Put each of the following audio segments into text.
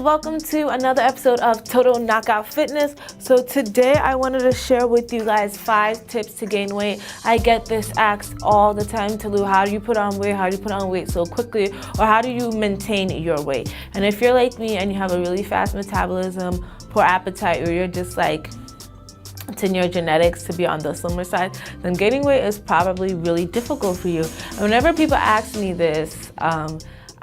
welcome to another episode of Total Knockout Fitness. So today I wanted to share with you guys 5 tips to gain weight. I get this asked all the time, Tolu, how do you put on weight? How do you put on weight so quickly? Or how do you maintain your weight? And if you're like me and you have a really fast metabolism, poor appetite, or you're just like, it's in your genetics to be on the slimmer side, then gaining weight is probably really difficult for you. And whenever people ask me this,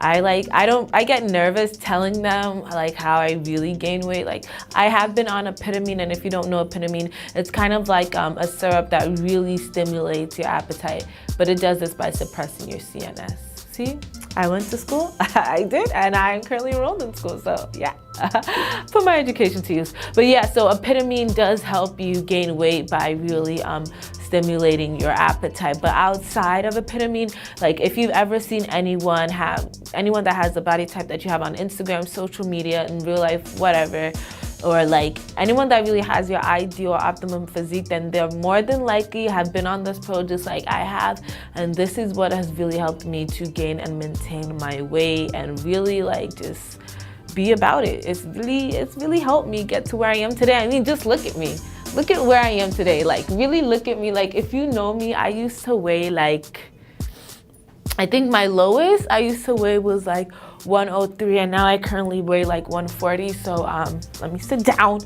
I get nervous telling them like how I really gain weight. Like, I have been on Apetamin, and if you don't know Apetamin, it's kind of like a syrup that really stimulates your appetite, but it does this by suppressing your CNS. See, I went to school, I did, and I'm currently enrolled in school, so yeah, put my education to use. But yeah, so Apetamin does help you gain weight by really stimulating your appetite. But outside of Apetamin, like if you've ever seen anyone that has the body type that you have on Instagram, social media, in real life, whatever, or like anyone that really has your ideal optimum physique, then they're more than likely have been on this pill just like I have. And this is what has really helped me to gain and maintain my weight and really like just be about it. It's really helped me get to where I am today. I mean, just look at me. Look at where I am today. Like, really look at me. Like, if you know me, I used to weigh like, I think my lowest I used to weigh was like 103, and now I currently weigh like 140. So let me sit down.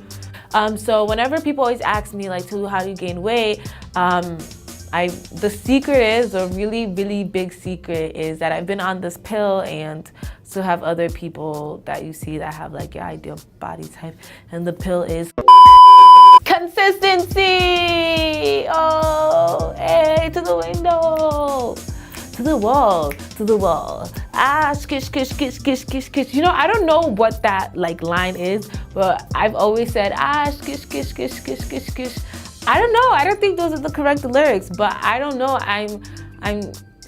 So whenever people always ask me like, Tolu, how do you gain weight? The secret is, a really, really big secret is that I've been on this pill and so have other people that you see that have like your ideal body type. And the pill is consistency. Oh, hey, to the window. To the wall, to the wall. Ah, skish, skish, skish, skish, skish, skish. You know, I don't know what that like line is, but I've always said, skish, skish, skish, skish, skish, skish. I don't know. I don't think those are the correct lyrics, but I don't know. I'm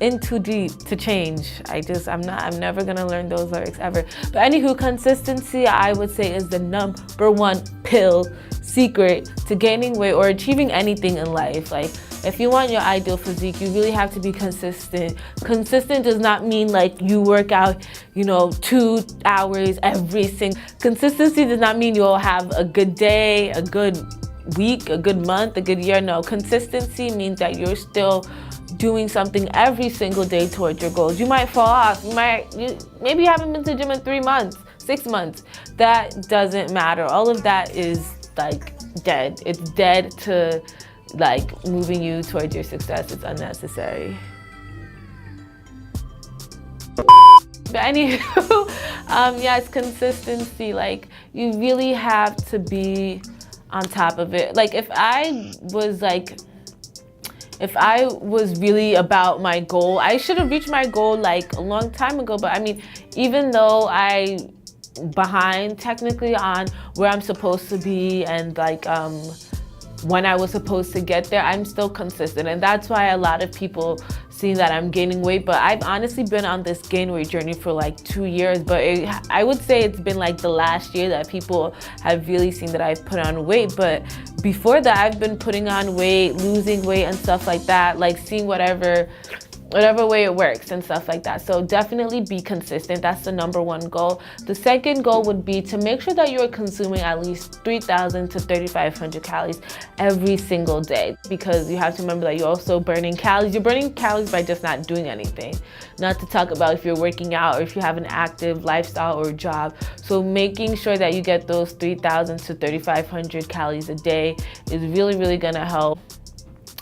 in too deep to change. I'm never gonna learn those lyrics ever. But anywho, consistency, I would say, is the #1 pill secret to gaining weight or achieving anything in life. Like, if you want your ideal physique, you really have to be consistent. Consistent does not mean like you work out, 2 hours every single. Consistency does not mean you'll have a good day, a good week, a good month, a good year. No, consistency means that you're still doing something every single day towards your goals. You might fall off. Maybe you haven't been to the gym in 3 months, 6 months. That doesn't matter. All of that is like dead. It's dead to like moving you towards your success. It's unnecessary. But anywho, yeah, it's consistency. Like, you really have to be on top of it. Like, if I was really about my goal, I should have reached my goal like a long time ago. But I mean, even though I'm behind technically on where I'm supposed to be and like when I was supposed to get there, I'm still consistent. And that's why a lot of people see that I'm gaining weight. But I've honestly been on this gain weight journey for like 2 years. But I would say it's been like the last year that people have really seen that I've put on weight. But before that, I've been putting on weight, losing weight and stuff like that, like seeing whatever way it works and stuff like that. So definitely be consistent. That's the #1 goal. The second goal would be to make sure that you're consuming at least 3,000 to 3,500 calories every single day, because you have to remember that you're also burning calories. You're burning calories by just not doing anything. Not to talk about if you're working out or if you have an active lifestyle or job. So making sure that you get those 3,000 to 3,500 calories a day is really, really gonna help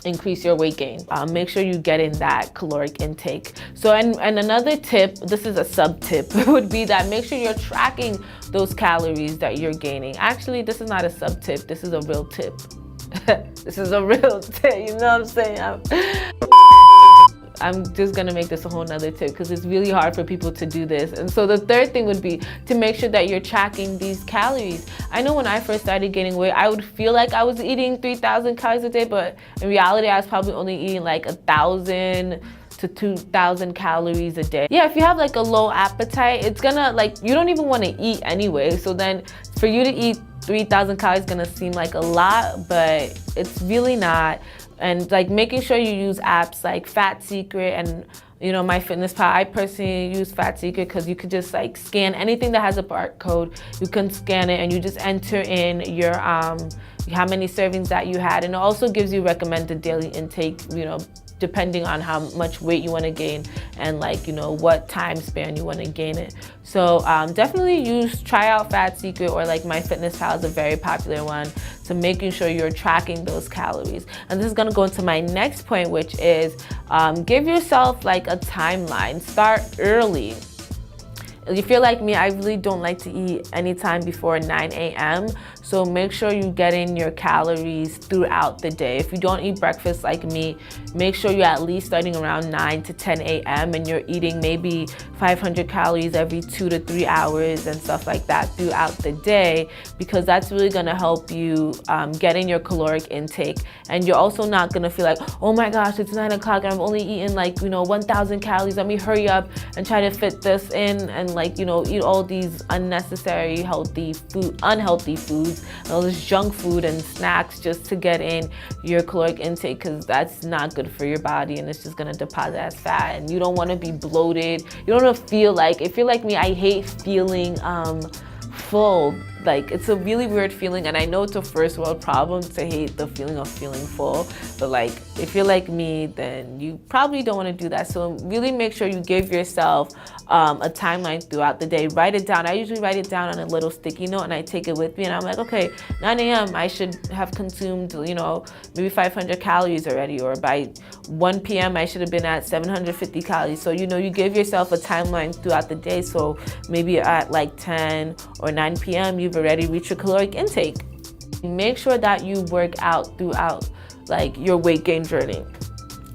increase your weight gain. Make sure you get in that caloric intake. So, and another tip, this is a sub tip, would be that make sure you're tracking those calories that you're gaining. Actually, this is not a sub tip, this is a real tip. This is a real tip, you know what I'm saying? I'm just gonna make this a whole nother tip because it's really hard for people to do this. And so the third thing would be to make sure that you're tracking these calories. I know when I first started gaining weight, I would feel like I was eating 3,000 calories a day, but in reality, I was probably only eating like 1,000 to 2,000 calories a day. Yeah, if you have like a low appetite, it's gonna like, you don't even wanna eat anyway. So then for you to eat 3,000 calories is gonna seem like a lot, but it's really not. And like making sure you use apps like Fat Secret and you know, MyFitnessPal. I personally use Fat Secret because you could just like scan anything that has a barcode. You can scan it and you just enter in your how many servings that you had, and it also gives you recommended daily intake, you know, depending on how much weight you want to gain and like, you know, what time span you want to gain it. So definitely try out Fat Secret, or like MyFitnessPal is a very popular one. So making sure you're tracking those calories. And this is gonna go into my next point, which is give yourself like a timeline. Start early. If you're like me, I really don't like to eat anytime before 9 a.m. So make sure you get in your calories throughout the day. If you don't eat breakfast like me, make sure you're at least starting around 9 to 10 a.m. and you're eating maybe 500 calories every 2 to 3 hours and stuff like that throughout the day, because that's really gonna help you get in your caloric intake. And you're also not gonna feel like, oh my gosh, it's 9 o'clock and I've only eaten like, you know, 1,000 calories. Let me hurry up and try to fit this in and like, you know, eat all these unnecessary unhealthy foods, all this junk food and snacks just to get in your caloric intake, because that's not good for your body and it's just gonna deposit as fat. And you don't want to be bloated. You don't want to feel like, if you're like me, I hate feeling full. Like, it's a really weird feeling, and I know it's a first world problem to hate the feeling of feeling full, but like if you're like me, then you probably don't want to do that. So really make sure you give yourself a timeline throughout the day. Write it down. I usually write it down on a little sticky note and I take it with me, and I'm like, okay, 9 a.m. I should have consumed, you know, maybe 500 calories already, or by 1 p.m. I should have been at 750 calories. So, you know, you give yourself a timeline throughout the day. So maybe at like 10 or 9 p.m. you've already reached your caloric intake. Make sure that you work out throughout like your weight gain journey,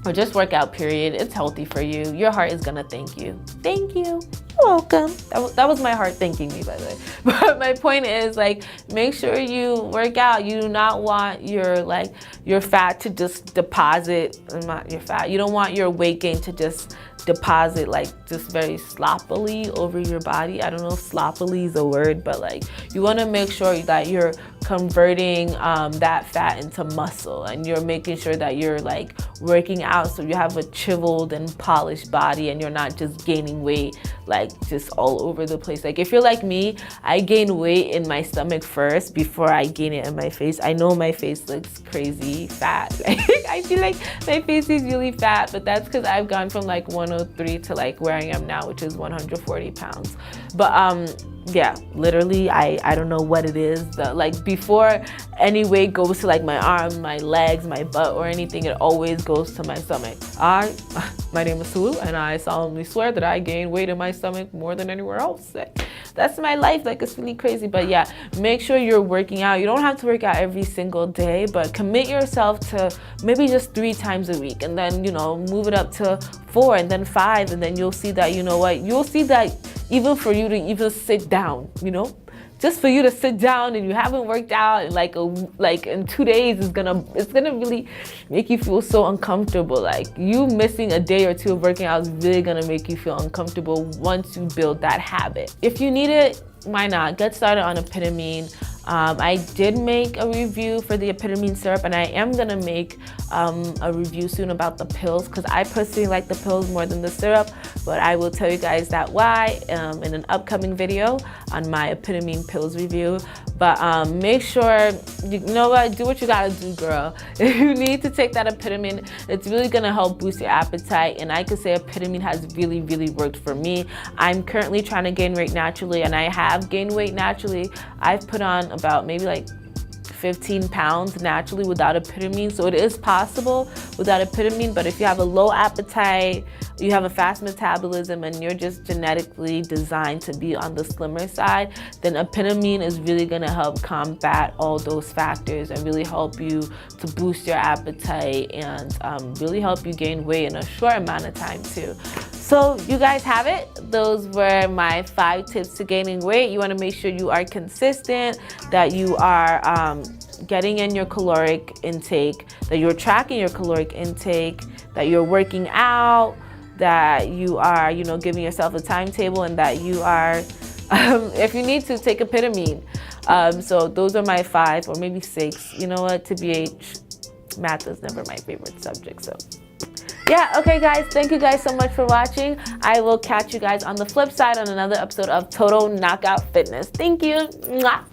or just workout period. It's healthy for you. Your heart is gonna thank you. Thank you. You're welcome. That was my heart thanking me, by the way. But my point is, like, make sure you work out. You do not want your fat to just deposit, not your fat. You don't want your weight gain to just deposit like just very sloppily over your body. I don't know if sloppily is a word, but like you want to make sure that you're converting that fat into muscle, and you're making sure that you're like working out so you have a chiseled and polished body and you're not just gaining weight like just all over the place. Like if you're like me, I gain weight in my stomach first before I gain it in my face. I know my face looks crazy fat. I feel like my face is really fat, but that's because I've gone from like 103 to like where I am now, which is 140 pounds. But yeah, literally I don't know what it is. Like before any weight goes to like my arms, my legs, my butt or anything, it always goes to my stomach. My name is Tolu, and I solemnly swear that I gain weight in my stomach more than anywhere else. That's my life. Like, it's really crazy. But yeah, make sure you're working out. You don't have to work out every single day, but commit yourself to maybe just 3 times a week, and then, you know, move it up to 4 and then 5, and then you'll see that, you know what, you'll see that even for you to even sit down, you know, just for you to sit down and you haven't worked out in like in 2 days it's gonna really make you feel so uncomfortable. Like you missing a day or 2 of working out is really gonna make you feel uncomfortable once you build that habit. If you need it, why not? Get started on Apetamin. I did make a review for the Apetamin syrup, and I am gonna make a review soon about the pills, because I personally like the pills more than the syrup, but I will tell you guys that why in an upcoming video on my Apetamin pills review. But make sure, you know what, do what you gotta do, girl. If you need to take that Apetamin, it's really gonna help boost your appetite, and I could say Apetamin has really, really worked for me. I'm currently trying to gain weight naturally, and I have gained weight naturally. I've put on about maybe like 15 pounds naturally without Apetamin. So it is possible without Apetamin, but if you have a low appetite, you have a fast metabolism, and you're just genetically designed to be on the slimmer side, then Apetamin is really gonna help combat all those factors and really help you to boost your appetite and really help you gain weight in a short amount of time too. So you guys have it. Those were my 5 tips to gaining weight. You want to make sure you are consistent, that you are getting in your caloric intake, that you're tracking your caloric intake, that you're working out, that you are, you know, giving yourself a timetable, and that you are, if you need to, take Apetamin. So those are my 5 or maybe 6. You know what, to BH, math is never my favorite subject, so Yeah, okay guys, thank you guys so much for watching. I will catch you guys on the flip side on another episode of Total Knockout Fitness. Thank you. Mwah.